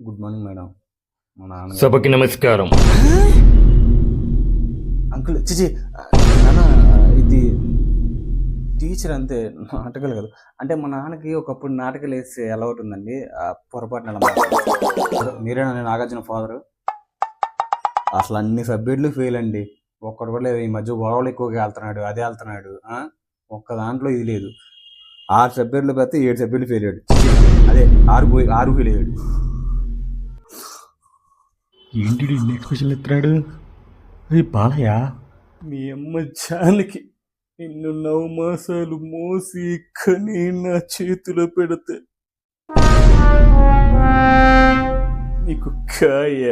Good morning madam. మా నాన్న సభకి నమస్కారం. అంకుల్ చిచి నాన్న ఇది టీచర్ అంతే నాటకాలు కదా. అంటే మా నాన్నకి ఒకప్పుడు నాటకాలు వేస్తే అలవాటు ఉందండి. పొరపాటున మీరేనా నేను నాగార్జున ఫాదరు? అసలు అన్ని సబ్జెక్టులు ఫెయిల్ అండి. ఒక్కడు కూడా లేదు. ఈ మధ్య గొడవలు ఎక్కువగా వెళ్తున్నాడు, అదే వెళ్తున్నాడు. ఒక్క దాంట్లో ఇది లేదు. 6 సబ్జెక్టులు పెడితే 7 సబ్జెక్టులు ఫెయిల్ అయ్యాడు. అదే 6 ఫెయిల్ అయ్యాడు. ఏంటి నెక్స్ట్ క్వశ్చన్ ఎత్తున్నాడు? అది బాలయ్య. మీ అమ్మ జానకి నిన్ను 9 మాసాలు మోసి కని నా చేతిలో పెడితే నీకు కాయ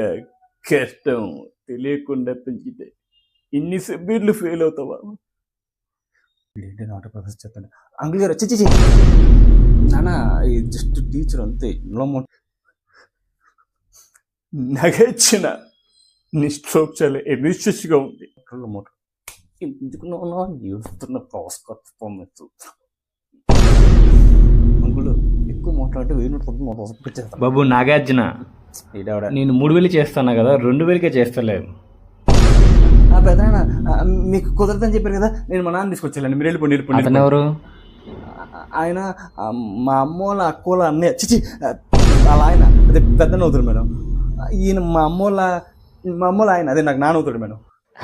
కష్టం తెలియకుండా పెంచితే ఇన్ని సబ్జెక్టులు ఫెయిల్ అవుతావా? ఏంటి నాటక ప్రొఫెసర్ చెప్తాను అంకుల్ గారు వచ్చి నాన్న ఈ జస్ట్ టీచర్ అంతే. ఇంట్లో నగచ్చిన నీ స్ట్రోక్ చాలా ఎమిషియస్గా ఉంది. ఎందుకు ఏడుస్తున్న పర్ఫార్మెన్స్ అంకుల్ ఎక్కువ మాట్లాడితే వేణు బాబు నాగార్జున, నేను 3000 చేస్తాను కదా, 2000కే చేస్తలేదు. పెద్దనా మీకు కుదరదని చెప్పారు కదా, నేను మా నాన్న తీసుకొచ్చాను. మీరు వెళ్ళిపోండి. అతను ఎవరు? ఆయన మా అమ్మోళ్ళ అక్కోళ్ళ అన్నయ్య. చిచి అలా ఆయన అదే పెద్దన అవుతాడు మేడం. ఈయన మా అమ్మోళ్ళ ఆయన, అదే నాకు నాన్న అవుతాడు మేడం.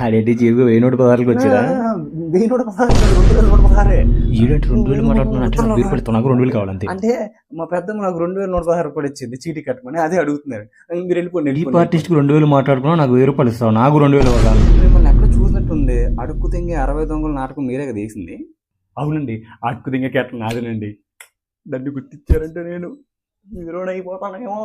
ఆడేంటి జీవిగా 1016కి వచ్చారా? 1116 ఈడంటే 2000 మాట్లాడుతున్నా పేరు పెడుతున్నా, నాకు 2000 కావాలంతే. అంటే మా పెద్దమ్మ నాకు 2116 రూపాయలు ఇచ్చింది చీటీ కట్టమని, అదే అడుగుతున్నారు. మీరు వెళ్ళిపోండి. ఈ ఆర్టిస్ట్కి 2000 మాట్లాడుకున్నా, నాకు 1000 రూపాయలు ఇస్తావు, నాకు 2000 కావాలి. మిమ్మల్ని ఎక్కడ చూసినట్టుంది. అడుక్కు తింగి 60 దొంగల నాటకం మీరే కదా వేసింది? అవునండి, అడుక్కు తింగ కేటలు నాదేనండి. దాన్ని గుర్తించారంటే నేను హీరోని అయిపోతానేమో.